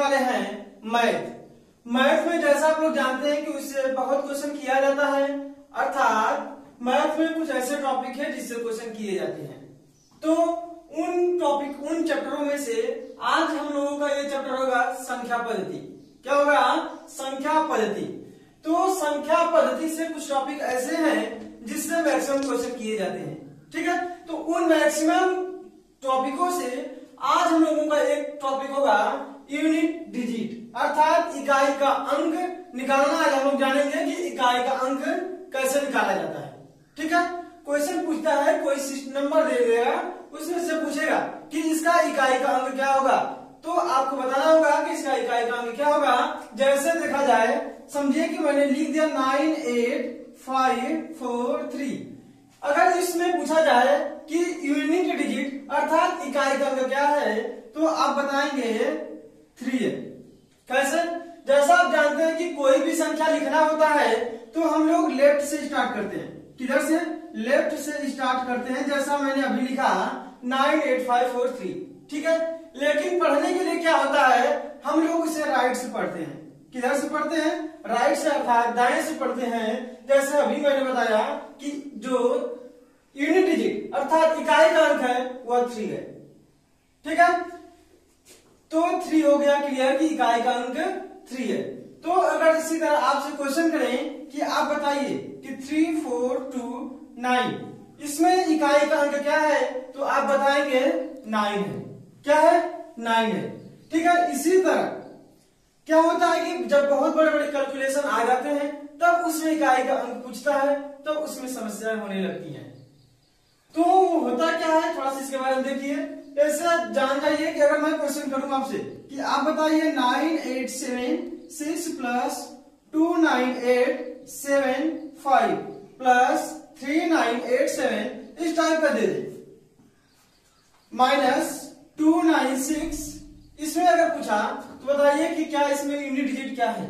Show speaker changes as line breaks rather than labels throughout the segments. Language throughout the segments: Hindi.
वाले हैं मैथ। मैथ में जैसा आप लोग जानते हैं कि उससे बहुत क्वेश्चन किया जाता है, अर्थात मैथ में कुछ ऐसे टॉपिक है जिससे क्वेश्चन किए जाते हैं। तो उन चैप्टरों में से आज हम लोगों का ये चैप्टर होगा संख्या पद्धति। क्या होगा? संख्या पद्धति। तो संख्या पद्धति से कुछ टॉपिक ऐसे हैं जिससे मैक्सिमम क्वेश्चन किए जाते हैं। ठीक है, तो उन मैक्सिमम टॉपिकों से आज हम लोगों का एक टॉपिक होगा यूनिट डिजिट, अर्थात इकाई का अंक निकालना। आज हम लोग जानेंगे कि इकाई का अंक कैसे निकाला जाता है। ठीक है, क्वेश्चन पूछता है, कोई नंबर दे देगा, उसमें से पूछेगा कि इसका इकाई का अंक क्या होगा, तो आपको बताना होगा कि इसका इकाई का अंक क्या होगा। जैसे देखा जाए, समझिए कि मैंने लिख दिया 98543। अगर इसमें पूछा जाए कि यूनिट डिजिट अर्थात इकाई का अंक क्या है, तो आप बताएंगे 3 है। कैसे? जैसा आप जानते हैं कि कोई भी संख्या लिखना होता है तो हम लोग लेफ्ट से स्टार्ट करते हैं। किधर से? लेफ्ट से स्टार्ट करते हैं। जैसा मैंने अभी लिखा 98543। ठीक है, लेकिन पढ़ने के लिए क्या होता है, हम लोग इसे राइट से पढ़ते हैं। किधर से पढ़ते हैं? राइट से, अर्थात दाएं से पढ़ते हैं। जैसे अभी मैंने बताया कि जो यूनिट डिजिट अर्थात इकाई का अंक है वह 3 है। ठीक है, तो 3 हो गया क्लियर कि इकाई का अंक 3 है। तो अगर इसी तरह आपसे क्वेश्चन करें कि आप बताइए कि 3429, इसमें इकाई का अंक क्या है, तो आप बताएंगे 9 है। क्या है? 9 है। ठीक है, इसी तरह क्या होता है कि जब बहुत बड़े बड़े कैलकुलेशन आ जाते हैं तब उसमें इकाई का अंक पूछता है, तब उसमें समस्याएं होने लगती हैं। तो होता क्या है, थोड़ा सा इसके बारे में देखिए। ऐसा जान जाइए कि अगर मैं क्वेश्चन करूं आपसे कि आप बताइए 9876 प्लस 29875 प्लस 3987 इस टाइप का दे दे, माइनस 296, इसमें अगर पूछा तो बताइए कि क्या इसमें यूनिट डिजिट क्या है।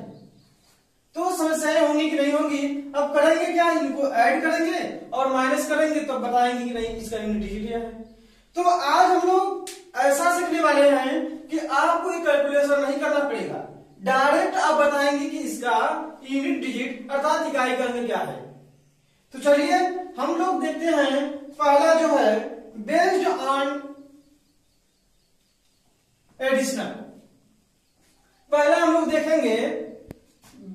तो समस्याएं होंगी कि नहीं होंगी। अब करेंगे क्या, इनको ऐड करेंगे और माइनस करेंगे तो बताएंगे कि नहीं इसका यूनिट डिजिट क्या है। तो आज हम लोग ऐसा सीखने वाले हैं कि आपको कैलकुलेशन नहीं करना पड़ेगा, डायरेक्ट आप बताएंगे कि इसका यूनिट डिजिट अर्थात इकाई का अंक क्या है। तो चलिए हम लोग देखते हैं। पहला जो है बेस्ड ऑन एडिशनल, पहला हम लोग देखेंगे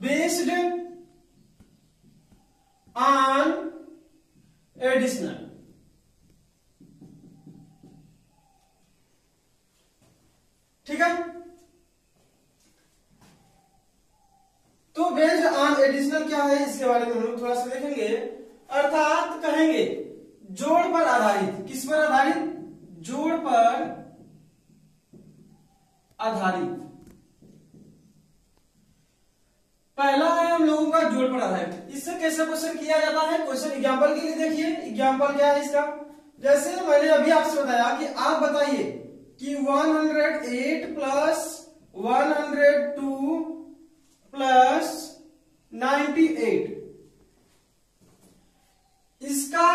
बेस्ड ऑन एडिशनल। ठीक है, तो बेस्ड ऑन एडिशनल क्या है इसके बारे में हम लोग थोड़ा सा देखेंगे। अर्थात कहेंगे जोड़ पर आधारित। किस पर आधारित? जोड़ पर आधारित। पहला है हम लोगों का जोड़ पर आधारित। इससे कैसे क्वेश्चन किया जाता है, क्वेश्चन एग्जांपल के लिए देखिए। एग्जांपल क्या है इसका? जैसे मैंने अभी आपसे बताया कि आप बताइए कि 108 प्लस 102 प्लस 98, इसका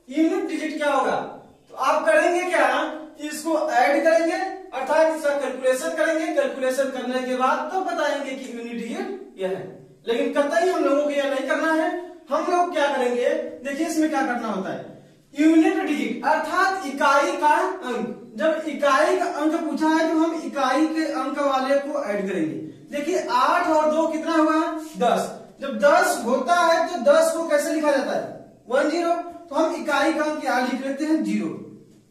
यूनिट डिजिट क्या होगा। तो आप करेंगे क्या, इसको ऐड करेंगे अर्थात इसका कैलकुलेशन करेंगे। कैलकुलेशन करने के बाद तो बताएंगे कि यूनिट डिजिट यह है, लेकिन कतई हम लोगों को यह नहीं करना है। हम लोग क्या करेंगे, देखिए इसमें क्या करना होता है। यूनिट डिजिट अर्थात इकाई का अंक, जब इकाई का अंक पूछा है तो हम इकाई के अंक वाले को ऐड करेंगे। देखिए 8 और 2 कितना हुआ? 10। जब 10 होता है तो 10 को कैसे लिखा जाता है? 10। तो हम इकाई का अंक यहां लिख लेते हैं 0।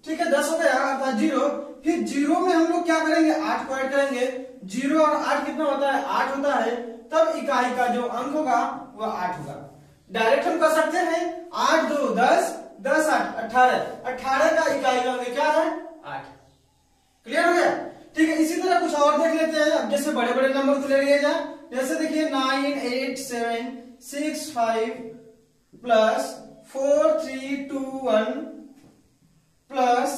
ठीक है, 10 हो गया अर्थात 0। फिर 0 में हम लोग क्या करेंगे, 8 को ऐड करेंगे। 0 और 8 कितना होता है? 8 होता है। तब इकाई का जो अंक होगा वह 8 होगा। डायरेक्ट हम कर सकते हैं 8 2 10, 10 8 18। 18 का इकाई का अंक क्या है? 8। क्लियर हो गया? ठीक है, इसी तरह कुछ और देख लेते हैं। अब जैसे बड़े बड़े नंबर को ले लिए जाए, जैसे देखिए 98765 प्लस 4321 प्लस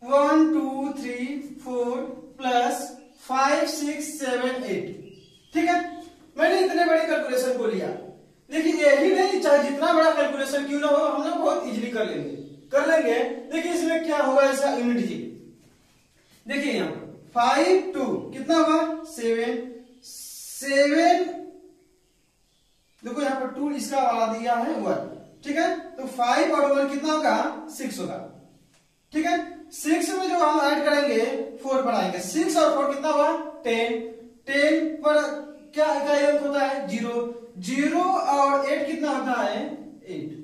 1234 प्लस 5678। ठीक है, मैंने इतने बड़े कैलकुलेशन को लिया। लेकिन यही नहीं, चाहे जितना बड़ा कैलकुलेशन क्यों ना हो, हम लोग बहुत इजीली कर लेंगे। देखिए इसमें क्या होगा, इसका यूनिट डिजिट देखिए यहाँ पर 5 2 कितना हुआ 7 7 देखो यहाँ पर 2 इसका वाला दिया है 1, ठीक है। तो 5 और 1 कितना होगा 6 होगा, ठीक है। 6 में जो हम ऐड करेंगे 4 पर आएंगे, 6 और 4 कितना हुआ 10 10 पर क्या इकाई अंक होता है 0 0 और 8 कितना होता है 8।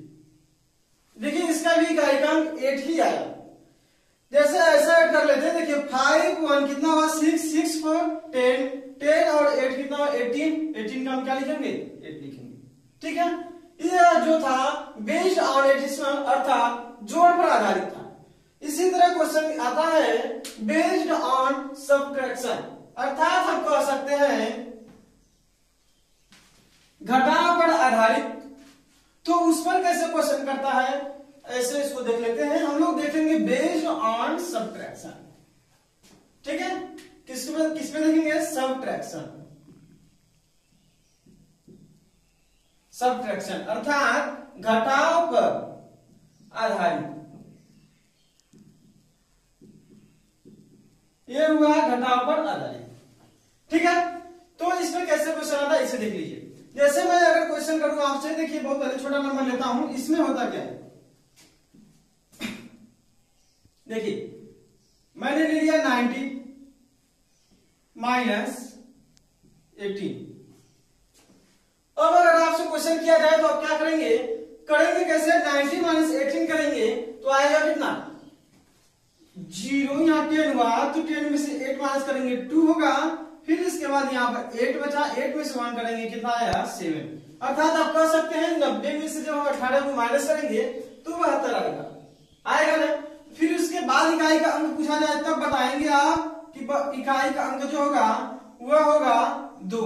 देखिए इसका भी इकाई अंक 8 ही आया। जैसे ऐसा ऐड कर लेते हैं, देखिए 5 1 कितना हुआ 6 6 4 10 10 और 8 कितना हुआ 18 18 का हम क्या लिखेंगे 8 लिखेंगे, ठीक है। यह जो था बेस्ड ऑन एडिशन अर्थात जोड़ पर आधारित था। इसी तरह क्वेश्चन आता है बेस्ड ऑन सब्ट्रैक्शन अर्थात हम कह सकते हैं घटाव पर आधारित। तो उस पर कैसे क्वेश्चन करता है ऐसे इसको देख लेते हैं। हम लोग देखेंगे बेस्ड ऑन सब्ट्रैक्शन, ठीक है। किस पे देखेंगे सब्ट्रैक्शन सब्ट्रैक्शन अर्थात घटाव पर आधारित। ये हुआ घटाव पर आधारित, ठीक है। तो इसमें कैसे क्वेश्चन आता है इसे देख लीजिए। जैसे मैं अगर क्वेश्चन करूं आपसे, देखिए बहुत पहले छोटा नंबर लेता हूं, इसमें होता क्या है देखिए मैंने ले लिया 90 माइनस 18। अब अगर आपसे क्वेश्चन किया जाए तो आप क्या करेंगे कैसे 90 माइनस 18 करेंगे तो आएगा कितना 0। यहाँ 10 हुआ तो 10 में से 8 माइनस करेंगे 2 होगा। फिर इसके बाद यहाँ पर 8 बचा, 8 में से 1 करेंगे कितना आया 7। अर्थात आप कह सकते हैं 90 में से जब हम 18 को माइनस करेंगे तो 72 आएगा ना। फिर उसके बाद इकाई का अंक पूछा जाए तब बताएंगे आप कि इकाई का अंक जो होगा वह होगा 2,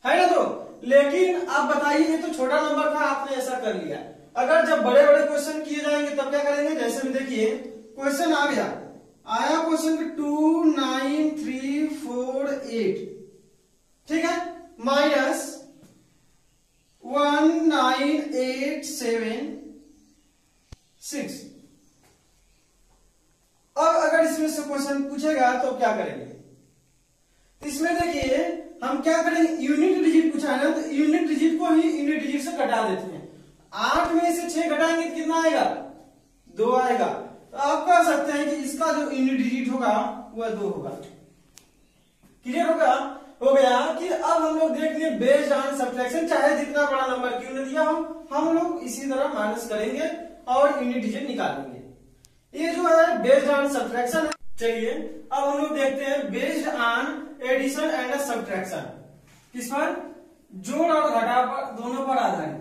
है ना। तो लेकिन आप बताइए ये तो छोटा नंबर था, आपने ऐसा कर लिया। अगर जब बड़े बड़े क्वेश्चन किए जाएंगे तब क्या करेंगे। जैसे में देखिए क्वेश्चन आ गया, आया क्वेश्चन 2 9 3 4 8, ठीक है, माइनस 1 9 8 7 6। अब अगर इसमें से क्वेश्चन पूछेगा तो क्या करेंगे। इसमें देखिए हम क्या करेंगे, यूनिट डिजिट पूछा है ना, तो यूनिट डिजिट को ही यूनिट डिजिट से घटा देते हैं। 8 में से 6 घटाएंगे तो कितना आएगा 2 आएगा। तो आप कह सकते हैं कि इसका जो यूनिट डिजिट होगा वह 2 होगा। क्लियर होगा हो गया कि अब हम लोग देख लिए बेस्ड ऑन सब्ट्रैक्शन, चाहे जितना बड़ा नंबर क्यों न दिया हम लोग इसी तरह माइनस करेंगे और यूनिट डिजिट निकालेंगे। ये जो है बेस्ड ऑन सब्ट्रैक्शन है। चलिए अब हम लोग देखते हैं based on addition and subtraction, किस पर जोड़ और घटाव पर दोनों पर आधारित।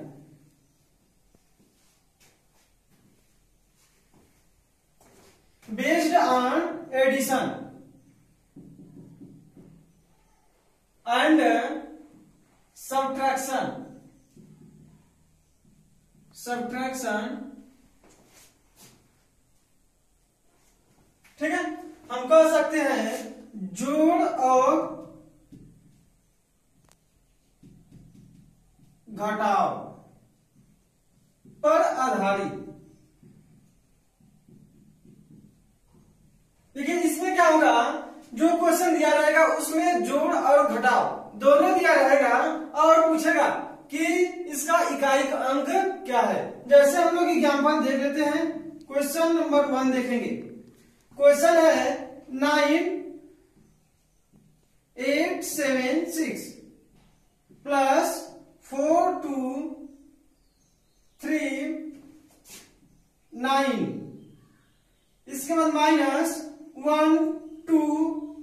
Based on addition and subtraction ठीक है। हम कह सकते हैं जोड़ और घटाव पर आधारित। देखिए इसमें क्या होगा, जो क्वेश्चन दिया रहेगा उसमें जोड़ और घटाव दोनों दिया रहेगा और पूछेगा कि इसका इकाई का अंक क्या है। जैसे हम लोग एग्जाम्पल देख लेते हैं। क्वेश्चन नंबर 1 देखेंगे। क्वेश्चन है 9 8 7 6 प्लस 4 2 3 9, इसके बाद माइनस 1 2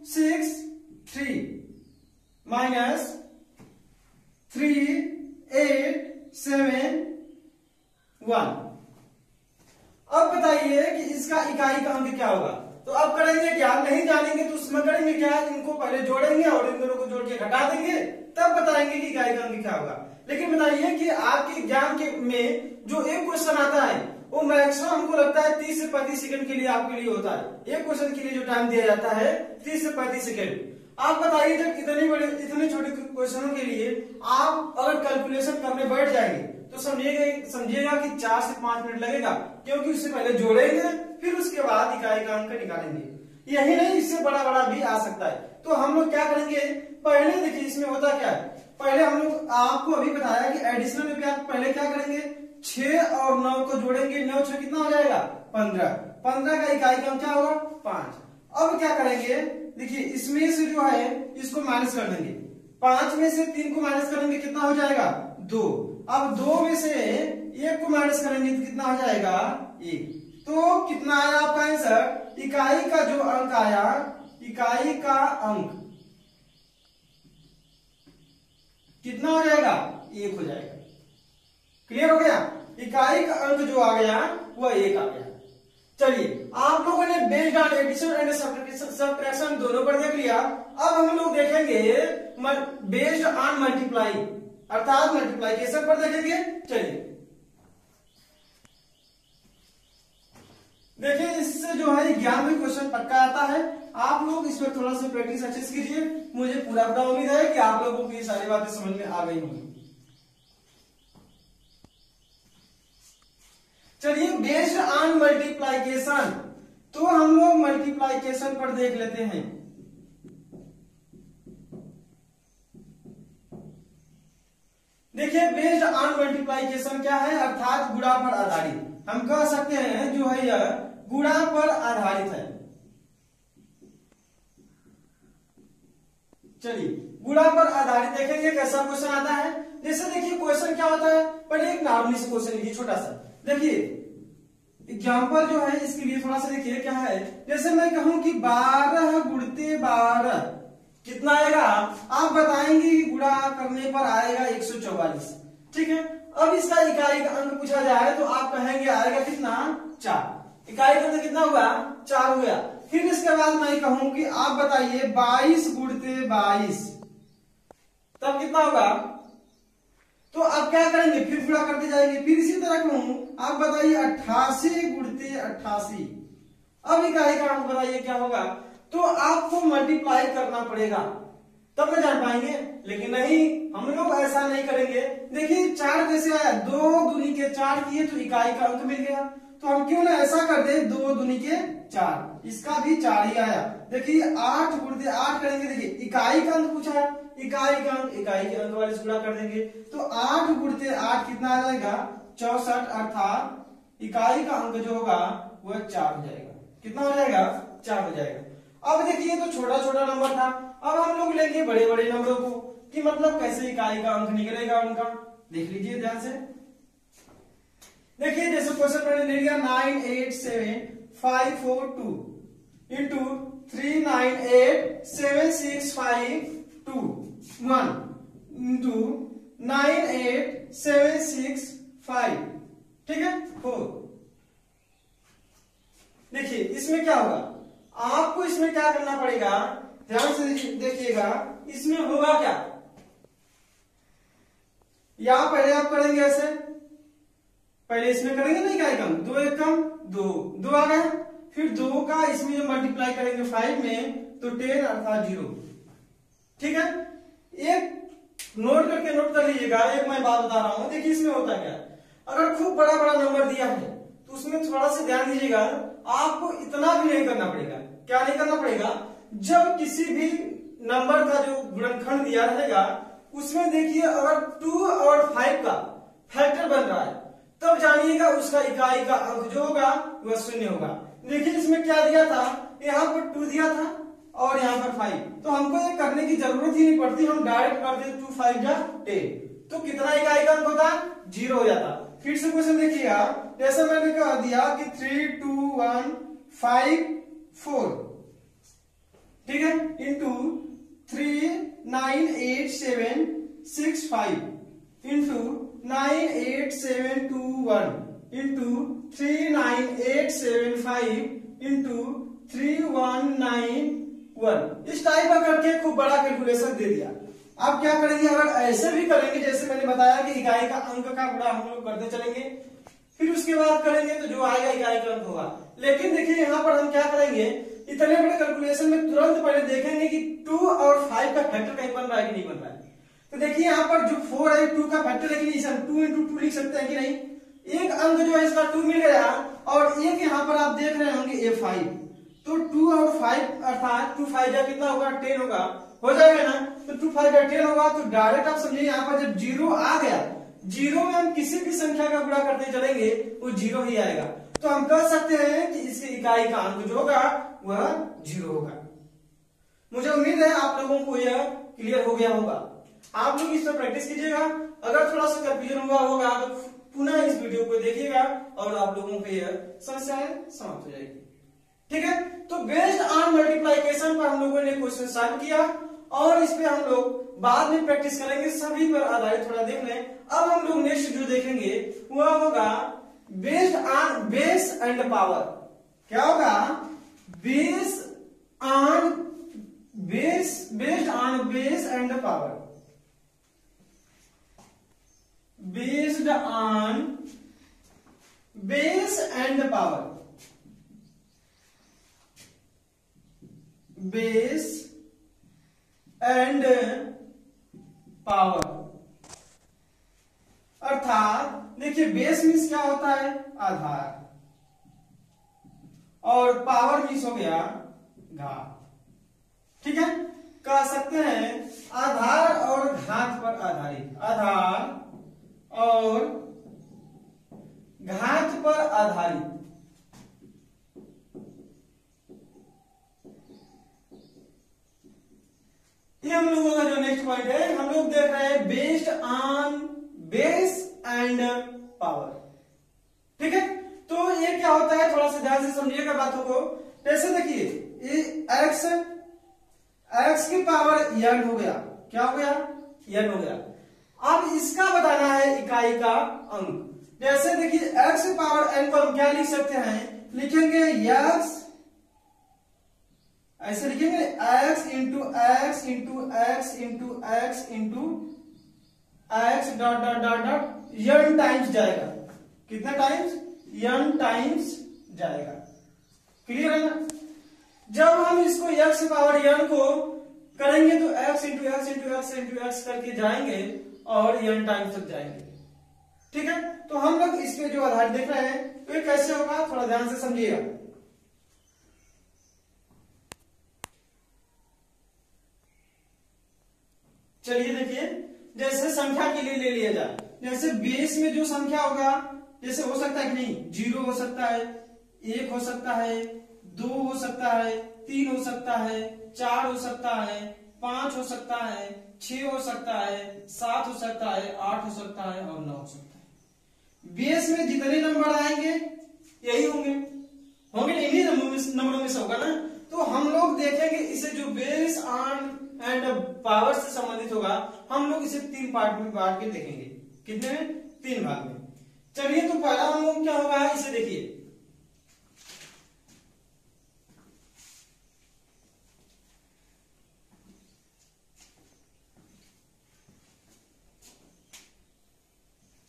6 3 माइनस 3 8 7 1। अब बताइए कि इसका इकाई का अंक क्या होगा। तो अब करेंगे क्या, नहीं जानेंगे तो उसमें करेंगे क्या, इनको पहले जोड़ेंगे और इन दोनों को जोड़ के घटा देंगे, तब बताएंगे कि इकाई का अंक क्या होगा। लेकिन बताइए कि आपके एग्जाम के में जो एक क्वेश्चन आता है वो मैक्सिमम हमको लगता है 30 से 35 सेकंड के लिए आपके लिए होता है। एक क्वेश्चन के लिए जो टाइम दिया जाता है 30 से 35 सेकंड। आप बताइए जब इतने छोटे क्वेश्चनों के लिए आप अगर कैलकुलेशन करने बैठ जाएंगे तो समझिएगा कि 4 से 5 मिनट लगेगा, क्योंकि उससे पहले जोड़ेंगे फिर उसके बाद इकाई का अंक निकालेंगे। यही नहीं, इससे बड़ा बड़ा भी आ सकता है। तो हम लोग क्या करेंगे, पहले देखिए इसमें होता क्या है, पहले हम लोग आपको अभी बताया कि एडिशनल में भी आप पहले क्या करेंगे, 6 और 9 को जोड़ेंगे, 9 6 कितना हो जाएगा 15, 15 का इकाई क्रम क्या होगा 5। अब क्या करेंगे, देखिए इसमें से जो है इसको माइनस कर देंगे, 5 में से 3 को माइनस करेंगे कितना हो जाएगा 2। अब 2 में से 1 को माइनस करेंगे तो कितना हो जाएगा 1। तो कितना आया आपका आंसर, इकाई का जो अंक आया, इकाई का अंक कितना हो जाएगा 1 हो जाएगा। क्लियर हो गया, इकाई का अंक जो आ गया वह 1 आ गया। चलिए आप लोगों ने based on addition and subtraction दोनों पर देख लिया। अब हम लोग देखेंगे बेस्ड ऑन मल्टीप्लाई अर्थात मल्टीप्लिकेशन पर देखेंगे। चलिए देखिए, इससे जो है 11वें क्वेश्चन पक्का आता है। आप लोग इस पर थोड़ा सा प्रैक्टिस अच्छे से कीजिए। मुझे पूरा उम्मीद है कि आप लोगों को ये सारी बातें समझ में आ गई होंगी। चलिए बेस्ड ऑन मल्टीप्लिकेशन, तो हम लोग मल्टीप्लिकेशन पर देख लेते हैं। देखिए बेस्ड ऑन मल्टीप्लिकेशन क्या है, अर्थात गुणा पर आधारित। हम कह सकते हैं जो है यह गुणा पर आधारित है। चलिए गुणा पर आधारित देखेंगे कैसा क्वेश्चन आता है। जैसे देखिए क्वेश्चन क्या होता है, पहले एक नॉर्मली से क्वेश्चन लिखिए छोटा सा। देखिए एग्जाम्पल जो है इसके लिए थोड़ा सा देखिए क्या है। जैसे मैं कहूं कि 12 गुणते 12 कितना आएगा, आप बताएंगे कि गुणा करने पर आएगा 144। ठीक है, अब इसका इकाई का अंक पूछा जाए तो आप कहेंगे आएगा कितना 4। इकाई का अंक कितना हुआ 4 हुआ। फिर इसके बाद मैं कहूं कि आप बताइए 22 गुणते 22 तब कितना होगा। तो आप क्या करेंगे, फिर गुणा करते जाएंगे। फिर इसी तरह कहूं आप बताइए 88 गुणते 88, अब इकाई का अंक बताइए क्या होगा। तो आपको मल्टीप्लाई करना पड़ेगा तब न जान पाएंगे, लेकिन नहीं हम लोग ऐसा नहीं करेंगे। देखिए 4 कैसे आया, 2 दूनी के 4 किए तो इकाई का अंक मिल गया। तो हम क्यों ना ऐसा कर दे 2 दूनी के 4, इसका भी 4 ही आया। देखिए 8 गुणते 8 करेंगे, देखिए इकाई का अंक पूछा है, इकाई का अंक इकाई के अंक वाले से गुणा कर देंगे। तो 8 गुणते 8 कितना आ जाएगा 64, अर्थात इकाई का अंक जो होगा वह 4 हो जाएगा। कितना हो जाएगा 4 हो जाएगा। अब देखिए तो छोटा छोटा नंबर था, अब हम लोग लेंगे बड़े बड़े नंबरों को कि मतलब कैसे इकाई का अंक निकलेगा उनका। देख लीजिए ध्यान से। देखिए जैसे क्वेश्चन मैंने ले लिया 987542 इंटू 3987652 इंटू 98765, ठीक है 4। देखिए इसमें क्या होगा, आपको इसमें क्या करना पड़ेगा, ध्यान से देखिएगा। इसमें होगा क्या, यहां पहले आप करेंगे ऐसे, पहले इसमें करेंगे नहीं क्या कम 2 1 कम 2 आ गया। फिर 2 का इसमें जो मल्टीप्लाई करेंगे 5 में तो 10 अर्थात 0। ठीक है, एक नोट करके नोट कर लीजिएगा। एक मैं बात बता रहा हूं, देखिए इसमें होता क्या, अगर खूब बड़ा बड़ा नंबर दिया है तो उसमें थोड़ा सा ध्यान दीजिएगा। आपको इतना भी नहीं करना पड़ेगा। क्या नहीं करना पड़ेगा, जब किसी भी नंबर का जो गुणनखंड दिया रहेगा उसमें देखिए अगर 2 और 5 का फैक्टर बन रहा है तब जानिएगा उसका इकाई का अंक जो होगा वह 0 होगा। देखिए इसमें क्या दिया था, यहाँ पर 2 दिया था और यहाँ पर 5, तो हमको ये करने की जरूरत ही नहीं पड़ती, हम डायरेक्ट कर देते 2 5 जा 10, तो कितना इकाई का अंक होता 0 हो जाता। फिर से क्वेश्चन देखिएगा, जैसे मैंने कह दिया कि 3 2 1 5 4, ठीक है, इंटू 3987665 इंटू 98721 इंटू 39875 इंटू 3191, इस टाइप का करके खूब बड़ा कैलकुलेशन दे दिया। आप क्या करेंगे, अगर ऐसे भी करेंगे जैसे मैंने बताया कि इकाई का अंक का गुणा हम लोग करते चलेंगे, फिर उसके बाद करेंगे तो जो आएगा इकाई का अंक होगा। लेकिन देखिए यहाँ पर हम क्या करेंगे, इतने बड़े कैलकुलेशन में तुरंत पहले देखेंगे कि 2 और 5 का फैक्टर कहीं बन रहा है कि नहीं बन रहा है। तो देखिए यहाँ पर जो 4 है 2 का फैक्टर है कि नहीं, हम 2 इंटू 2 लिख सकते हैं कि नहीं। एक अंक जो है इसका 2 मिल गया और एक यहाँ पर आप देख रहे होंगे A5, तो 2 और 5 अर्थात 2 5 जा कितना होगा 10 होगा, हो जाएगा ना। तो 2 5 जा 10 होगा, तो डायरेक्ट आप समझिए यहाँ पर जब जीरो आ गया, जीरो में हम किसी भी संख्या का गुणा करते चलेंगे वो जीरो ही आएगा। तो हम कह सकते हैं कि इसकी इकाई का अंक जो होगा वह जीरो होगा। मुझे उम्मीद है आप लोगों को यह क्लियर हो गया होगा। आप लोग इस पर प्रैक्टिस कीजिएगा, अगर थोड़ा सा कंफ्यूजन हुआ होगा तो पुनः इस वीडियो को देखिएगा और आप लोगों को यह समस्याएं समाप्त हो जाएगी। ठीक है, तो बेस्ड ऑन मल्टीप्लिकेशन पर हम लोगों ने क्वेश्चन सॉल्व किया और इस पे हम लोग बाद में प्रैक्टिस करेंगे, सभी पर आधारित थोड़ा देख लें। अब हम लोग नेक्स्ट जो देखेंगे वह होगा based on base and power. क्या होगा? Based on base and power. Based on base and power. Base and power अर्थात देखिए बेस मीन्स क्या होता है? आधार, और पावर मीन्स हो गया घात। ठीक है, कह सकते हैं आधार और घात पर आधारित, आधार और घात पर आधारित। ये हम लोगों का जो नेक्स्ट पॉइंट है, हम लोग देख रहे हैं based on base and power. ठीक है, तो ये क्या होता है थोड़ा सा ध्यान से समझिएगा बातों को। जैसे देखिए ये x की पावर n हो गया, क्या हो गया? n हो गया। अब इसका बताना है इकाई का अंक। जैसे देखिए x की पावर n को हम क्या लिख सकते हैं? लिखेंगे x, ऐसे लिखेंगे x into x into x into x into x dot dot dot dot n times जाएगा। कितना टाइम्स? n टाइम्स जाएगा। क्लियर है ना? जब हम इसको x पावर n को करेंगे तो x into x into x into x करके जाएंगे और n टाइम्स तक जाएंगे। ठीक है, तो हम लोग इस पे जो आधार देख रहे हैं तो ये कैसे होगा थोड़ा ध्यान से समझिएगा। चलिए देखिए, जैसे संख्या के लिए ले लिया जाए, जैसे बेस में जो संख्या होगा, जैसे हो सकता है कि नहीं, 0 हो सकता है, 1 हो सकता है, 2 हो सकता है, 3 हो सकता है, 4 हो सकता है, 5 हो सकता है, 6 हो सकता है, 7 हो सकता है, 8 हो सकता है और 9 हो सकता है। बेस में जितने नंबर आएंगे यही होंगे, इन्हीं नंबरों में से होगा ना। तो हम लोग देखेंगे इसे जो बेस ऑन एंड पावर से संबंधित होगा, हम लोग इसे 3 पार्ट में बांट के देखेंगे। कितने में? 3 भाग में। चलिए, तो पहला हम लोग क्या होगा इसे देखिए।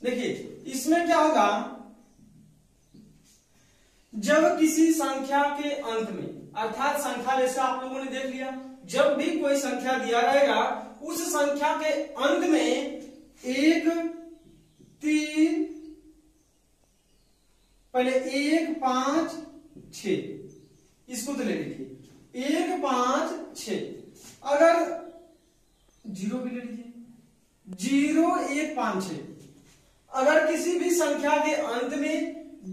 देखिए इसमें क्या होगा, जब किसी संख्या के अंत में, अर्थात संख्या जैसे आप लोगों ने देख लिया, जब भी कोई संख्या दिया रहेगा उस संख्या के अंत में 1 3 पहले 1 5 6 इसको तो ले लीजिए 1 5 6, अगर 0 भी ले लीजिए 0 1 5 6। अगर किसी भी संख्या के अंत में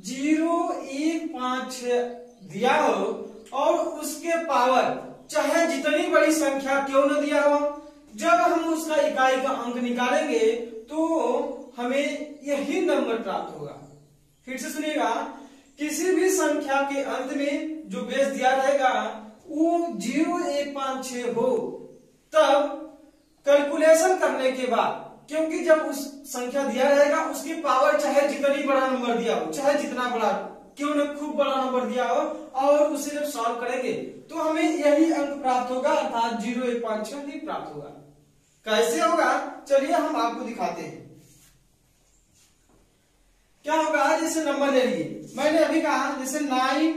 0 1 5 6 दिया हो और उसके पावर चाहे जितनी बड़ी संख्या क्यों न दिया हो, जब हम उसका इकाई का अंक निकालेंगे तो हमें यही नंबर प्राप्त होगा। फिर से सुनिएगा, किसी भी संख्या के अंत में जो बेस दिया रहेगा वो 0 1 5 6 हो, तब कैलकुलेशन करने के बाद, क्योंकि जब उस संख्या दिया रहेगा उसकी पावर चाहे जितनी बड़ा नंबर दिया हो, चाहे जितना बड़ा क्यों न खूब बड़ा नंबर दिया हो, और उसे जब सॉल्व करेंगे तो हमें यही अंक प्राप्त होगा, अर्थात 0 1 5 6 ही प्राप्त होगा। कैसे होगा चलिए हम आपको दिखाते हैं। क्या होगा, जैसे नंबर ले लिए, मैंने अभी कहा जैसे 9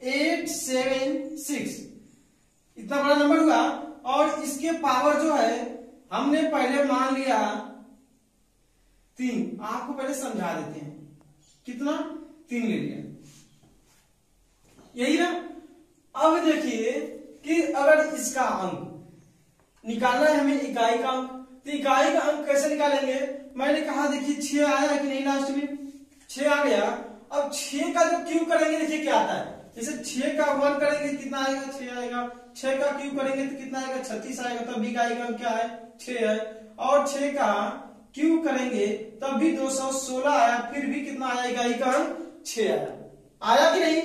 8 7 6, इतना बड़ा नंबर हुआ और इसके पावर जो है हमने पहले मान लिया 3। आपको पहले समझा देते हैं, कितना 3 ले लिया, यही ना। अब देखिए कि अगर इसका अंक निकालना है हमें, इकाई का अंक, तो इकाई का अंक कैसे निकालेंगे? मैंने कहा देखिए 6 आया कि नहीं, लास्ट में 6 आ गया। अब 6 का जब क्यूब करेंगे देखिए क्या आता है, जैसे 6 का 1 करेंगे कितना आएगा, 6 आएगा। 6 का क्यूब करेंगे तो कितना आएगा, 36 आएगा। तब भी इकाई का अंक क्या है, 6 है। और 6 का क्यूब करेंगे तब भी 216 आया, फिर भी कितना आया, इकाई का अंक 6 आया। आया कि नहीं?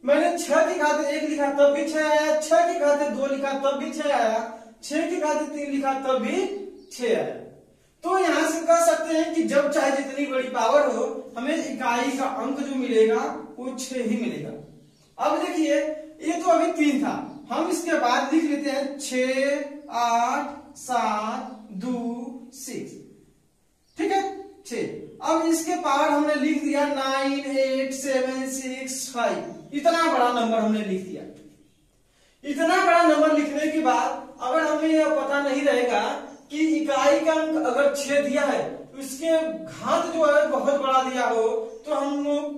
मैंने 6 की खाते 1 लिखा तब भी 6 आया, 6 की खाते 2 लिखा तब भी 6 आया, 6 की खाते 3 लिखा तब भी 6 आया। तो यहां से कह सकते हैं कि जब चाहे जितनी बड़ी पावर हो, हमें इकाई का अंक जो मिलेगा वो 6 ही मिलेगा। अब देखिए ये तो अभी 3 था, हम इसके बाद लिख लेते हैं 6, 8, 7, 2, 6, ठीक है 6। अब इसके पावर हमने लिख दिया 9, 8, 7, 6, 5। इतना बड़ा नंबर हमने लिख दिया। इतना बड़ा नंबर लिखने के बाद अगर हमें यह पता नहीं रहेगा कि इकाई का अंक अगर 6 दिया है तो इसके घात जो है बहुत बड़ा दिया हो, तो हम लोग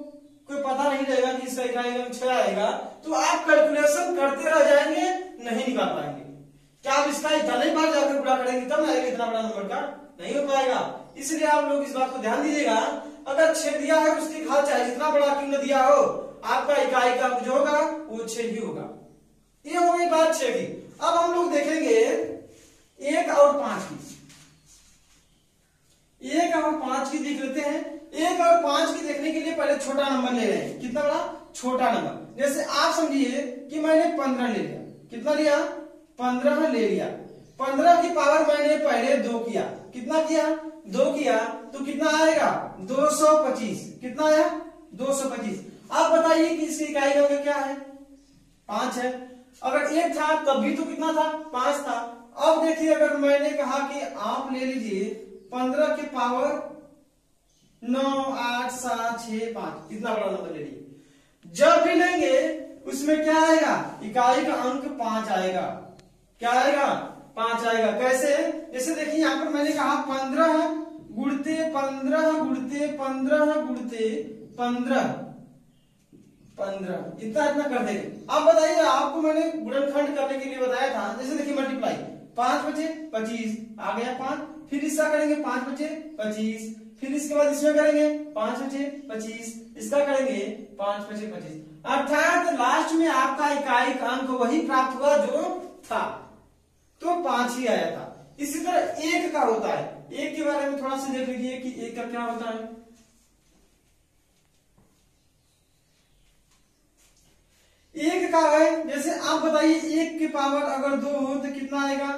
कोई पता नहीं रहेगा कि इसका इकाई का अंक 6 आएगा, तो आप कैलकुलेशन करते रह जाएंगे, नहीं निकाल पाएंगे। क्या आप इसका इतना ही बार जाकर पूरा करेंगे तब ना आएगा इतना बड़ा नंबर का? नहीं हो पाएगा। इसलिए आप लोग इस बात को ध्यान दीजिएगा, अगर 6 दिया है उसकी घात चाहे जितना बड़ा क्यों न दिया हो, आपका इकाई का अंक जो होगा वो 6 ही होगा। ये हो गई बात 6 की। अब हम लोग देखेंगे 1 और 5 की। 1 और 5 की देख लेते हैं। 1 और 5 की देखने के लिए पहले छोटा नंबर ले रहे हैं। कितना बड़ा? छोटा नंबर। जैसे आप समझिए कि मैंने 15 ले लिया। कितना लिया? 15 ले लिया। 15 की पावर मैंने पहले 2 किया। कितना किया? 2 किया तो कितना आएगा? 225। कितना आया? 225। आप बताइए कि इसकी इकाई का अंक क्या है? 5 है। अगर 1 था तब भी तो कितना था? 5 था। अब देखिए अगर मैंने कहा कि आप ले लीजिए 15 के पावर 9, 8, 7, 6, 5, इतना बड़ा नंबर ले लीजिए। जब भी लेंगे उसमें क्या आएगा? इकाई का अंक 5 आएगा। क्या आएगा? 5 आएगा। कैसे? जैसे देखिए यहां पर मैंने कहा 15 गुणते 15 गुणते 15 गुणते 15 इतना कर देंगे। अब बताइए, आपको मैंने गुणनखंड करने के लिए बताया था। जैसे देखिए मल्टीप्लाई 5 बचे 25 आ गया 5, फिर इसका करेंगे 5 बचे 25, फिर इसके बाद इसमें करेंगे 5 बचे 25, इसका करेंगे 5 बचे 25। अर्थात लास्ट में आपका इकाई का अंक वही प्राप्त हुआ जो था, तो 5 ही आया था। इसी तरह 1 का होता है। 1 के बारे में थोड़ा सा देख लीजिए कि 1 का क्या होता है। 1 का है, जैसे आप बताइए 1 की पावर अगर 2 हो तो कितना आएगा?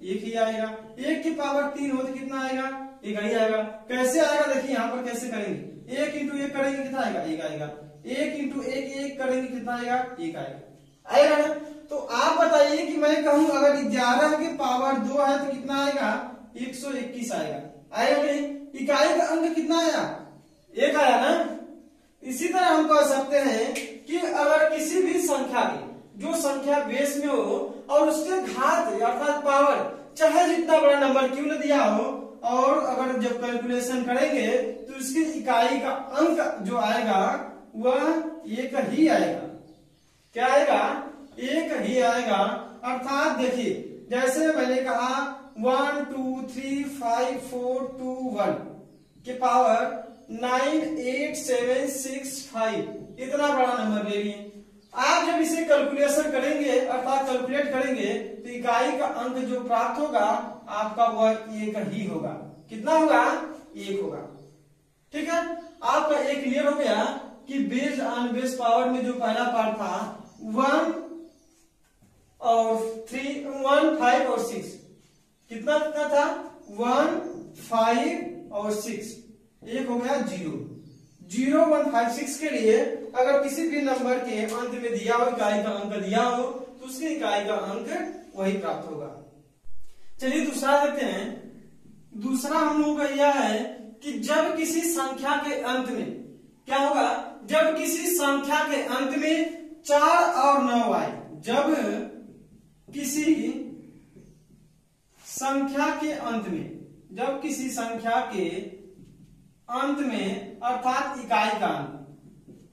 1 ही आएगा। 1 की पावर 3 हो तो कितना आएगा? 1 ही आएगा। कैसे आएगा देखिए यहां पर कैसे करेंगे। 1 इंटू 1 करेंगे कितना आएगा? 1 आएगा। 1 इंटू 1 करेंगे कितना आएगा? 1 आएगा। आएगा ना? तो आप बताइए कि मैं कहूं अगर 11 की पावर 2 है तो कितना आएगा? 121 आएगा। आएगा नहीं? इकाई का अंक कितना आया? 1 आया ना? इसी तरह हम कह सकते हैं कि अगर किसी भी संख्या की जो संख्या बेस में हो और उसके घात अर्थात पावर चाहे जितना बड़ा नंबर क्यों न दिया हो, और अगर जब कैलकुलेशन करेंगे तो इसकी इकाई का अंक जो आएगा वह 1 ही आएगा। क्या आएगा? 1 ही आएगा। अर्थात देखिए जैसे मैंने कहा 1 2 3 5 4 2 1 के पावर 9 8 7 6 5 इतना बड़ा नंबर ले लिए। आप जब इसे कैलकुलेशन करेंगे अर्थात कैलकुलेट करेंगे तो इकाई का अंक जो प्राप्त होगा आपका वह 1 ही होगा। कितना होगा? 1 होगा। ठीक है, आपका एक क्लियर हो गया कि बेस्ड ऑन बेस पावर में जो पहला पार्ट था 1 और 3 1 5 और 6 कितना था? 1 5 और 6 एक हो गया 0 0 1 5 6 के लिए अगर किसी भी नंबर के अंत में दिया हो इकाई का अंक दिया हो तो उसके इकाई का अंक वही प्राप्त होगा। चलिए दूसरा देखते हैं। दूसरा हम लोगों का यह है कि जब किसी संख्या के अंत में क्या होगा? जब किसी संख्या के अंत में 4 और 9 आए, जब किसी संख्या के अंत में, जब किसी संख्या के अंत में अर्थात इकाई का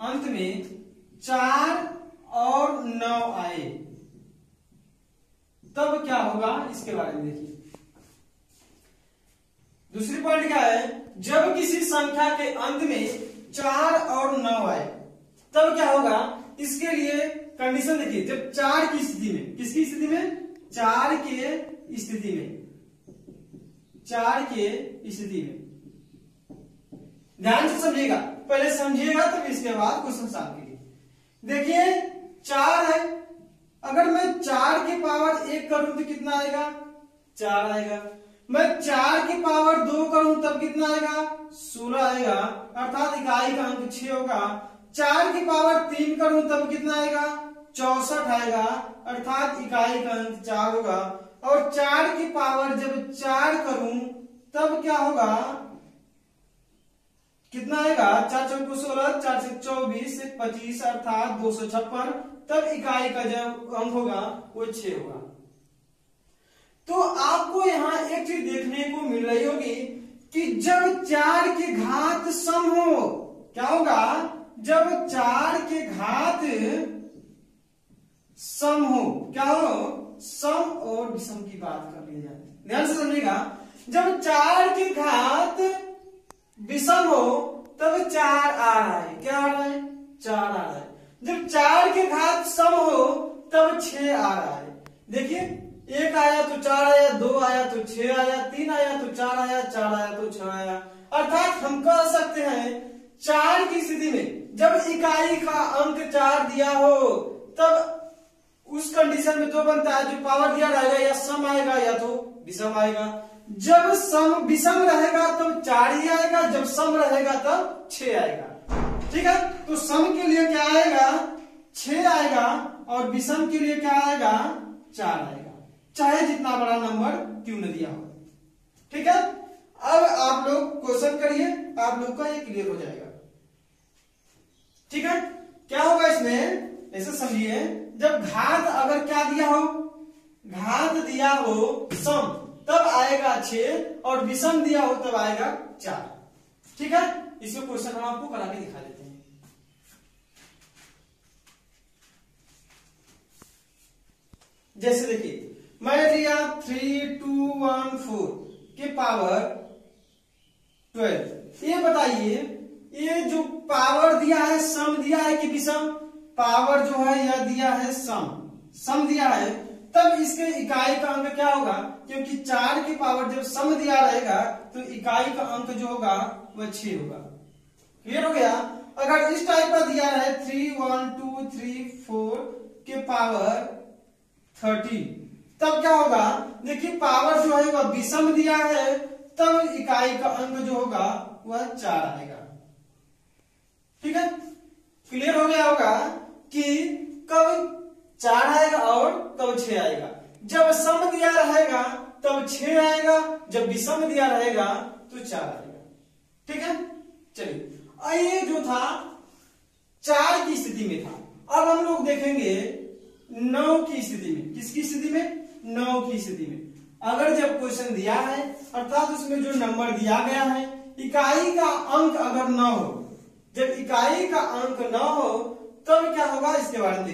अंत में 4 और 9 आए तब क्या होगा, इसके बारे में देखिए। दूसरी पॉइंट क्या है, जब किसी संख्या के अंत में 4 और 9 आए तब क्या होगा, इसके लिए कंडीशन देखिए। जब 4 की स्थिति में, किसकी स्थिति में, 4 के स्थिति में, 4 के स्थिति में, ध्यान से समझिएगा, पहले समझिएगा तब इसके बाद क्वेश्चन सॉल्व कीजिए। देखिए 4 है, अगर मैं 4 की पावर 1 करूं तो कितना आएगा, 4 आएगा। मैं 4 की पावर 2 करूं तब कितना आएगा, 16 आएगा, अर्थात इकाई का अंक 6 होगा। 4 की पावर 3 करूं तब कितना आएगा, 64 आएगा, अर्थात इकाई का अंक 4 होगा। और 4 की पावर जब 4 करूं तब क्या होगा, कितना आएगा, 4 चौको 16, 4 से 24, 25, अर्थात 256, तब इकाई का जब अंक होगा वो 6 होगा। तो आपको यहां एक चीज देखने को मिल रही होगी कि जब 4 के घात सम हो, क्या होगा, जब 4 के घात सम हो, क्या हो, सम और विषम की बात कर ली जाए, ध्यान से समझिएगा। जब 4 के घात विषम हो तब 4 आ रहा है, क्या आ रहा है, 4 आ रहा है। जब 4 के घात सम हो तब 6 आ रहा है। देखिए 1 आया तो 4 आया, 2 आया तो 6 आया, 3 आया तो 4 आया, 4 आया तो 6 आया। अर्थात हम कह सकते हैं 4 की स्थिति में जब इकाई का अंक 4 दिया हो तब उस कंडीशन में 2 बनता है, जो पावर दिया रहेगा या सम आएगा या तो विषम आएगा। जब सम विषम रहेगा तब 4 ही आएगा, जब सम रहेगा तब 6 आएगा। ठीक है, तो सम के लिए क्या आएगा, 6 आएगा, और विषम के लिए क्या आएगा, 4 आएगा, चाहे जितना बड़ा नंबर क्यों न दिया हो। ठीक है, अब आप लोग क्वेश्चन करिए, आप लोग का ये क्लियर हो जाएगा। ठीक है, क्या होगा इसमें, ऐसे समझिए, जब घात अगर क्या दिया हो, घात दिया हो सम, तब आएगा 6, और विषम दिया हो तब आएगा 4। ठीक है, इसमें क्वेश्चन हम आपको करा के दिखा देते हैं। जैसे देखिए, मैं लिया 3, 2, 1, 4 के पावर 12। ये बताइए, ये जो पावर दिया है सम दिया है कि विषम, पावर जो है यह दिया है सम दिया है, तब इसके इकाई का अंक क्या होगा, क्योंकि 4 की पावर जब सम दिया रहेगा तो इकाई का अंक जो होगा वह 6 होगा। क्लियर हो गया। अगर इस टाइप का दिया है 3, 1, 2, 3, 4 के पावर 13, तब क्या होगा, देखिए पावर जो है वह विषम दिया है, तब इकाई का अंक जो होगा वह 4 आएगा। ठीक है, क्लियर हो गया होगा कि कब 4 आएगा और कब 6 आएगा। जब सम दिया रहेगा तब 6 आएगा, जब विषम दिया रहेगा तो 4 आएगा। ठीक है, चलिए ये जो था 4 की स्थिति में था। अब हम लोग देखेंगे 9 की स्थिति में। किसकी स्थिति में, 9 की स्थिति में। अगर जब क्वेश्चन दिया है, अर्थात उसमें जो नंबर दिया गया है, इकाई का अंक अगर 9 हो, जब इकाई का अंक 9 हो तब क्या होगा, इसके बारे में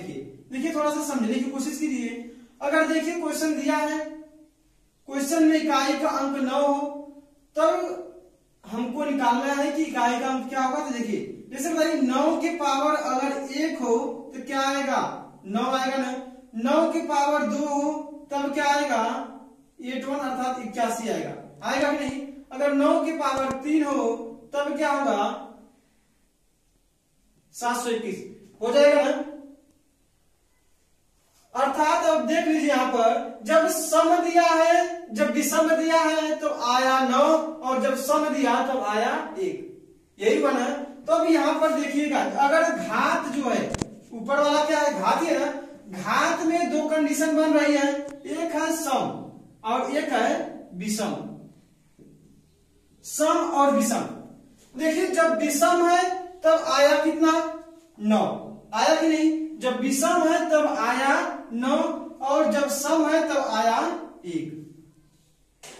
देखिए थोड़ा सा समझने की कोशिश कीजिए। अगर देखिए क्वेश्चन दिया है, क्वेश्चन में इकाई का अंक 9 हो तब हमको निकालना है कि इकाई का अंक क्या होगा। तो देखिए जैसे बताइए 9 की पावर अगर 1 हो तो क्या आएगा, 9 आएगा ना। 9 की पावर 2 हो तब क्या आएगा, 81 अर्थात 81 आएगा कि नहीं। अगर 9 की पावर 3 हो तब क्या होगा, 721 हो जाएगा ना। अर्थात अब देख लीजिए यहां पर जब सम दिया है, जब विषम दिया है तो आया 9, और जब सम दिया तब आया 1, यही बना। तो अब यहां पर देखिएगा, अगर घात जो है, ऊपर वाला क्या है, घात ही है ना। घात में 2 कंडीशन बन रही है, एक है सम और एक है विषम। सम और विषम, देखिए जब विषम है तब आया कितना, 9 आया कि नहीं। जब विषम है तब आया 9, और जब सम है तब आया 1।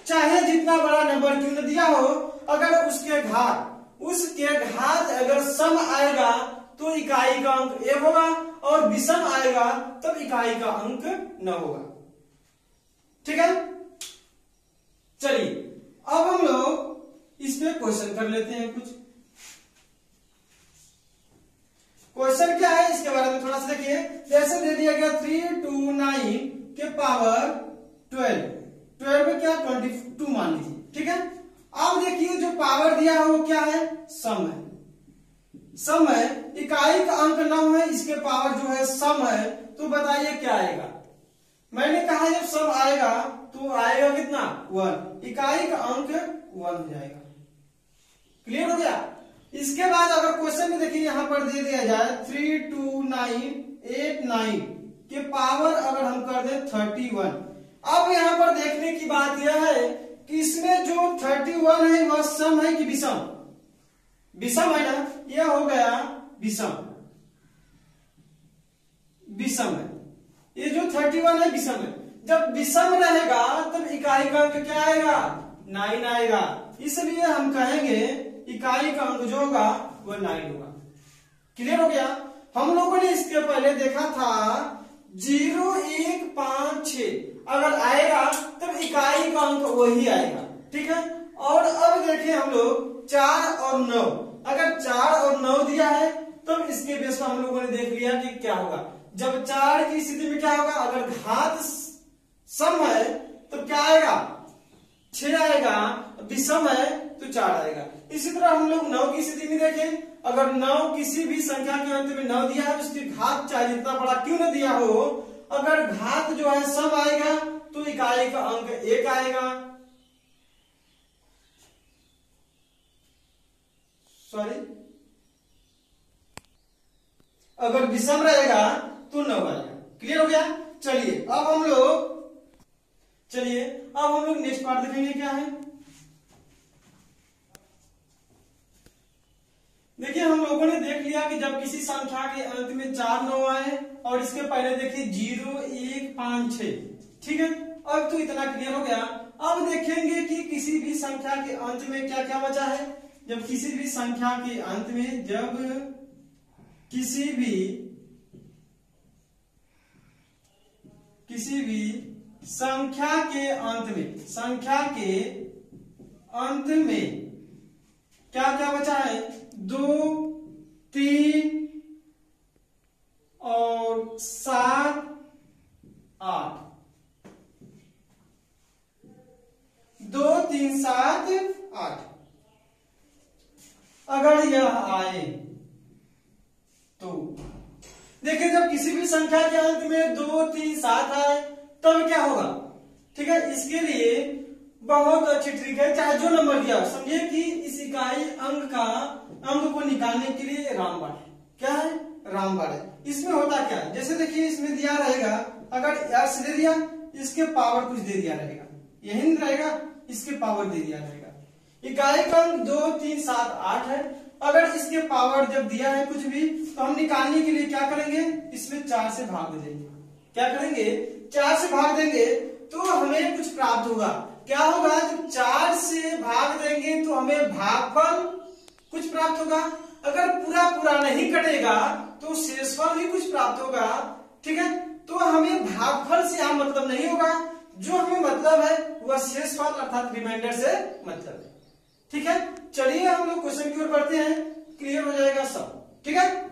चाहे जितना बड़ा नंबर क्यों न दिया हो, अगर उसके घात अगर सम आएगा तो इकाई का अंक 1 होगा, और विषम आएगा तब इकाई का अंक 9 होगा। ठीक है, चलिए अब हम लोग इस पे क्वेश्चन कर लेते हैं। कुछ क्वेश्चन क्या है इसके बारे में थोड़ा सा देखिए। जैसे दे दिया गया 329 के पावर 12 में क्या 22 मान लीजिए। ठीक है, अब देखिए जो पावर दिया है वो क्या है, सम है। सम है, इकाई का अंक 9 है, इसके पावर जो है सम है, तो बताइए क्या आएगा। मैंने कहा जब सम आएगा तो आएगा कितना 1, इकाई का अंक 1 हो जाएगा। क्लियर हो गया। इसके बाद अगर क्वेश्चन में देखिए यहां पर दे दिया जाए 32989 के पावर अगर हम कर दें 31। अब यहां पर देखने की बात यह है कि इसमें जो 31 है वह सम है कि विषम। विषम है ना, यह हो गया विषम, विषम है। ये जो 31 है विषम है। जब विषम रहेगा तब इकाई का अंक क्या आएगा, 9 आएगा। इसलिए हम कहेंगे इकाई का अंक जो होगा वो 9 होगा। क्लियर हो गया। हम लोगों ने इसके पहले देखा था 0 1 5 6 अगर आएगा तब इकाई का अंक वही आएगा। ठीक है, और अब देखें हम लोग 4 और 9, अगर 4 और 9 दिया है तब इसके बेस पर हम लोगों ने देख लिया कि क्या होगा। जब 4 की स्थिति में क्या होगा, अगर घात सम है तो क्या आएगा 6 आएगा, विषम है तो 4 आएगा। इसी तरह हम लोग 9 की स्थिति में देखें, अगर 9 किसी भी संख्या के अंत में 9 दिया है तो उसकी घात चाहे जितना बड़ा क्यों न दिया हो, अगर घात जो है सम आएगा तो इकाई का अंक 1 आएगा। सॉरी, अगर विषम रहेगा तो 9 आएगा। क्लियर हो गया। चलिए अब हम लोग नेक्स्ट पार्ट देखेंगे क्या है। देखिए हम लोगों ने देख लिया कि जब किसी संख्या के अंत में 4 9 आए और इसके पहले देखिए 0 1 5 6। ठीक है, अब तो इतना क्लियर हो गया। अब देखेंगे कि किसी भी संख्या के अंत में क्या क्या बचा है। जब किसी भी संख्या के अंत में, जब किसी भी संख्या के अंत में क्या क्या बचा है, 2 3 और 7 8, 2 3 7 8 अगर यह आए तो देखिए जब किसी भी संख्या के अंत में 2 3 7 आए तब क्या होगा। ठीक है, इसके लिए बहुत अच्छी ट्रिक है, चाहे जो नंबर दिया हो। समझिए कि इस इकाई अंक को निकालने के लिए रामबाण है। क्या है, रामबाण है। इसमें होता क्या है, जैसे देखिए इसमें दिया रहेगा, अगर यश दे दिया इसके पावर कुछ दे दिया रहेगा, यही रहेगा, इसके पावर दे दिया रहेगा। इकाई का अंक 2 3 7 8 है। अगर इसके पावर जब दिया है कुछ भी तो हम निकालने के लिए क्या करेंगे, इसमें 4 से भाग देंगे। क्या करेंगे, 4 से भाग देंगे तो हमें कुछ प्राप्त होगा। क्या होगा, जब 4 से भाग देंगे तो हमें भागफल कुछ प्राप्त होगा। अगर पूरा नहीं कटेगा तो शेषफल भी कुछ प्राप्त होगा। ठीक है, तो हमें भागफल से यहाँ मतलब नहीं होगा, जो हमें मतलब है वह शेषफल अर्थात रिमाइंडर से मतलब है। ठीक है, चलिए हम लोग क्वेश्चन की ओर बढ़ते हैं, क्लियर हो जाएगा सब। ठीक है,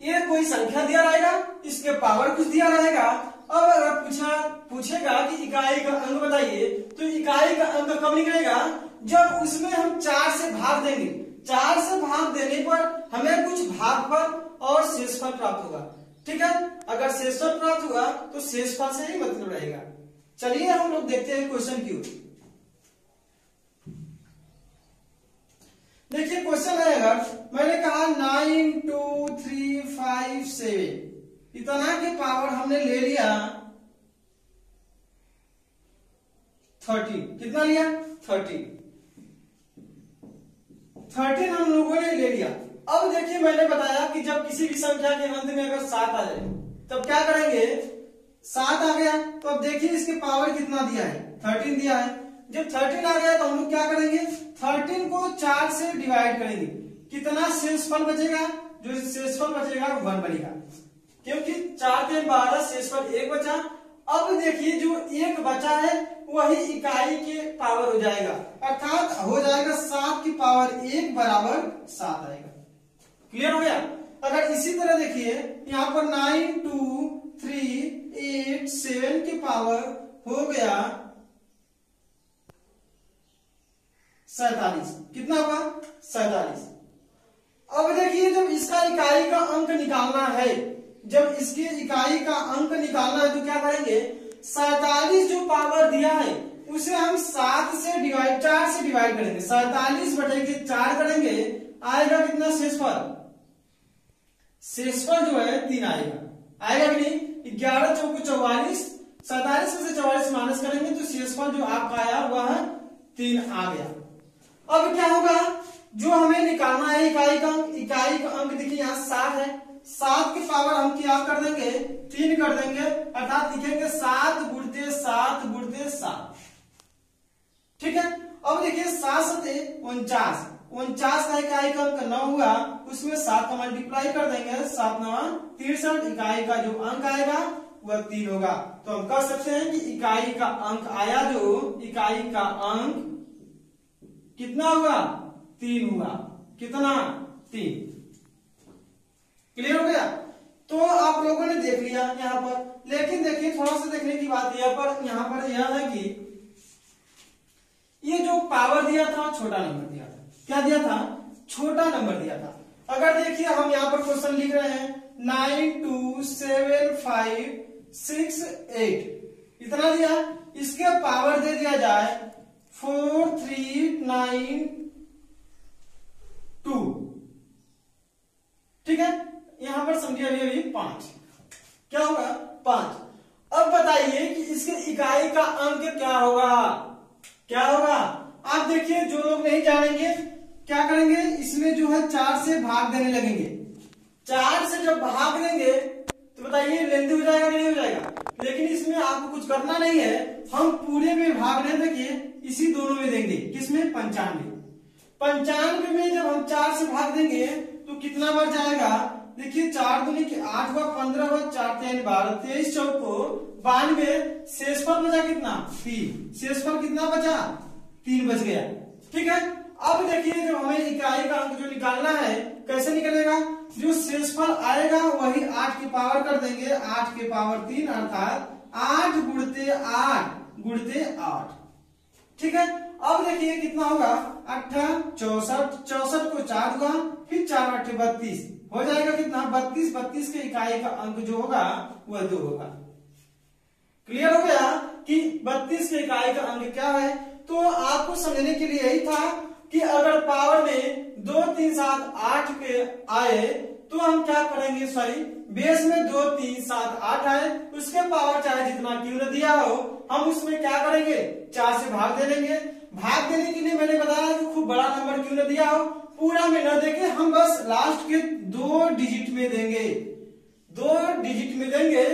ये कोई संख्या दिया रहेगा, इसके पावर कुछ दिया रहेगा। अब अगर पूछेगा कि इकाई का अंक बताइए, तो इकाई का अंक कब निकलेगा, जब उसमें हम 4 से भाग देंगे। 4 से भाग देने पर हमें कुछ भागफल और शेषफल प्राप्त होगा। ठीक है, अगर शेषफल प्राप्त हुआ तो शेषफल से ही मतलब रहेगा। चलिए हम लोग देखते हैं क्वेश्चन की ओर। देखिए क्वेश्चन है, अगर मैंने कहा 9 2 3 5 7 इतना के पावर हमने ले लिया 13। कितना लिया, 13 हम लोगों ने ले लिया। अब देखिए मैंने बताया कि जब किसी भी संख्या के अंत में अगर 7 आ जाए तब क्या करेंगे, 7 आ गया तो अब देखिए इसके पावर कितना दिया है, 13 दिया है। जब 13 आ गया तो हम लोग क्या करेंगे, 13 को 4 से डिवाइड करेंगे। कितना शेषफल बचेगा, जो शेषफल बचेगा 1 बनेगा, क्योंकि 4 3 12 शेषफल 1 बचा। अब देखिए जो 1 बचा है वही इकाई के पावर हो जाएगा, अर्थात हो जाएगा 7 की पावर 1 बराबर 7 आएगा। क्लियर हो गया। अगर इसी तरह देखिए यहाँ पर 9 2 3 8 7 की पावर हो गया 47। कितना हुआ 47। अब देखिए जब इसका इकाई का अंक निकालना है, जब इसकी इकाई का अंक निकालना है तो क्या करेंगे, 47 जो पावर दिया है उसे हम 4 से डिवाइड करेंगे। 47 बटे 4 करेंगे, आएगा कितना शेषफल, शेषफल जो है 3 आएगा कि नहीं। 11 चौको 44, 47 में से 44 माइनस करेंगे तो शेषफल जो आपका आया वह 3 आ गया। अब क्या होगा, जो हमें निकालना है इकाई का अंक देखिए यहाँ 7 है, 7 की पावर हम क्या कर देंगे 3 कर देंगे, अर्थात लिखेंगे 7 गुणते 7 गुणते 7। ठीक है। अब देखिए 7 सते 49, 49 का इकाई का अंक 9 हुआ, उसमें 7 का मल्टीप्लाई कर देंगे, 7 9 63। इकाई का जो अंक आएगा वह 3 होगा। तो हम कह सकते हैं कि इकाई का अंक आया, जो इकाई का अंक कितना हुआ 3 हुआ। कितना 3। क्लियर हो गया। तो आप लोगों ने देख लिया यहाँ पर, लेकिन देखिए थोड़ा सा देखने की बात यहाँ पर यह है कि ये जो पावर दिया था छोटा नंबर दिया था। क्या दिया था, छोटा नंबर दिया था। अगर देखिए हम यहाँ पर क्वेश्चन लिख रहे हैं 9 2 7 5 6 8 इतना दिया, इसके पावर दे दिया जाए 4 3 9 2। ठीक है। यहां पर समझिए अभी 5 क्या होगा 5। अब बताइए कि इसके इकाई का अंक क्या होगा, क्या होगा। आप देखिए जो लोग नहीं जानेंगे क्या करेंगे, इसमें जो है 4 से भाग देने लगेंगे। 4 से जब भाग देंगे तो बताइए लेंदी हो जाएगा कि नहीं हो जाएगा। लेकिन इसमें आपको कुछ करना नहीं है, हम पूरे में भाग नहीं देखिए इसी दोनों में देंगे। किसमें 95। 95 में जब हम 4 से भाग देंगे तो कितना बच जाएगा, देखिए 4 दूनी 8 हुआ, 15 हुआ, 4 3 12, 23 चौको 92। शेषफल बचा कितना 3, शेषफल कितना बचा 3 बच गया। ठीक है। अब देखिए जब हमें इकाई का अंक जो निकालना है कैसे निकलेगा, जो शेषफल आएगा वही 8 की पावर कर देंगे, 8 की पावर 3 अर्थात 8 गुणते 8 गुणते 8। ठीक है। अब देखिए कितना होगा 8 64, 64 को 4 हुआ, फिर 4 8 32 हो जाएगा कितना 32। 32 के इकाई का अंक जो होगा वह 2 होगा। क्लियर हो गया कि 32 के इकाई का अंक क्या है। तो आपको समझने के लिए यही था कि अगर पावर में 2 3 7 8 के आए तो हम क्या करेंगे, सॉरी बेस में 2 3 7 8 आए, उसके पावर चाहे जितना क्यों न दिया हो हम उसमें क्या करेंगे 4 से भाग दे देंगे। भाग देने के लिए मैंने बताया कि खूब बड़ा नंबर क्यों न दिया हो, पूरा में न देके हम बस लास्ट के 2 डिजिट में देंगे। 2 डिजिट में देंगे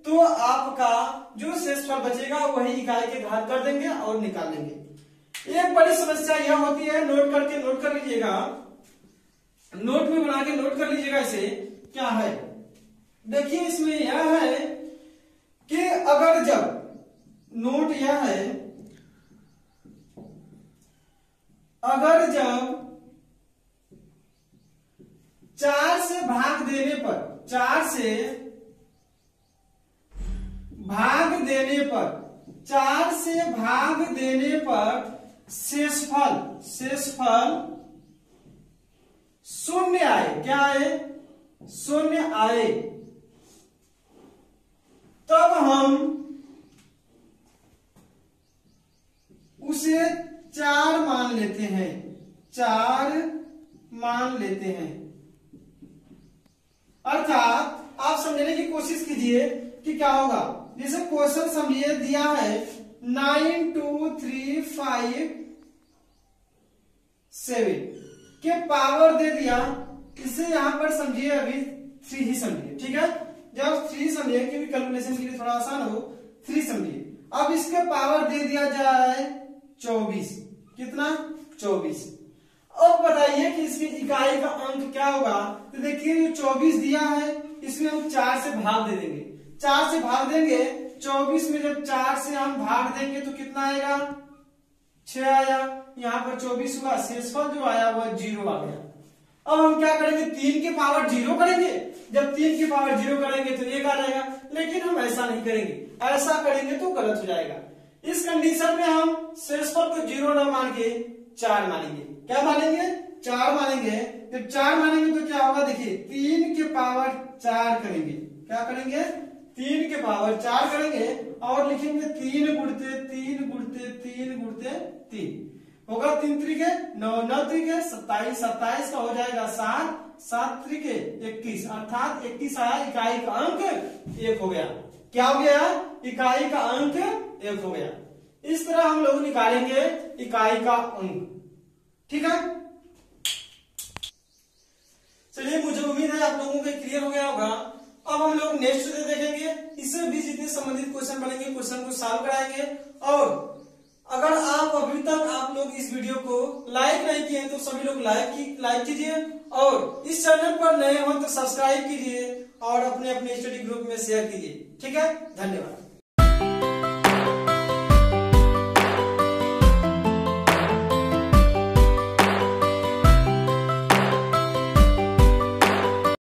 तो आपका जो शेषफल बचेगा वही इकाई के घात कर देंगे और निकाल लेंगे। एक बड़ी समस्या यह होती है, नोट कर लीजिएगा, नोट में बना के नोट कर लीजिएगा। इसे क्या है देखिए, इसमें यह है कि अगर जब नोट यह है, अगर जब 4 से भाग देने पर, 4 से भाग देने पर, 4 से भाग देने पर शेषफल 0 आए, क्या आए 0 आए, तब हम उसे 4 मान लेते हैं, 4 मान लेते हैं। अर्थात आप समझने की कोशिश कीजिए कि क्या होगा। जैसे क्वेश्चन समझिए दिया है 9 2 3 5 7 के पावर दे दिया, इसे यहां पर समझिए अभी 3 ही समझिए। ठीक है। जब 3 समझिए क्योंकि कैलकुलेशन के लिए थोड़ा आसान हो, 3 समझिए। अब इसके पावर दे दिया जाए 24, कितना 24। अब अब बताइए कि इसकी इकाई का अंक क्या होगा। तो देखिए ये 24 दिया है, इसमें हम 4 से भाग दे देंगे। 4 से भाग देंगे 24 में, जब 4 से हम भाग देंगे तो कितना आएगा, 6 आया। यहाँ पर 24 हुआ, शेषफल जो आया वह 0 आ गया। अब हम क्या करेंगे, 3 के पावर 0 करेंगे। जब 3 के पावर 0 करेंगे तो 1 आ जाएगा, लेकिन हम ऐसा नहीं करेंगे, ऐसा करेंगे तो गलत हो जाएगा। इस कंडीशन में हम शेषफल को 0 न मान के 4 मानेंगे। क्या मानेंगे, 4 मानेंगे। जब 4 मानेंगे तो क्या होगा, देखिए 3 के पावर 4 करेंगे। क्या करेंगे, 3 के पावर 4 करेंगे और लिखेंगे 3 गुणते 3 गुणते 3 गुणते 3 होगा। 3 त्रिके 9, 9 त्रिके 27, 27 का हो जाएगा 7, 7 त्रिके 21, अर्थात 21 आया। इकाई का अंक 1 हो गया। क्या हो गया, इकाई का अंक 1 हो गया। इस तरह हम लोग निकालेंगे इकाई का अंक। ठीक है, चलिए मुझे उम्मीद है आप लोगों को क्लियर हो गया होगा। अब हम लोग नेक्स्ट डे देखेंगे, इससे भी जितने संबंधित क्वेश्चन बनेंगे क्वेश्चन को सॉल्व कराएंगे। और अगर आप अभी तक आप लोग इस वीडियो को लाइक नहीं किए तो सभी लोग लाइक कीजिए, और इस चैनल पर नए हो तो सब्सक्राइब कीजिए और अपने अपने स्टडी ग्रुप में शेयर कीजिए। ठीक है, धन्यवाद।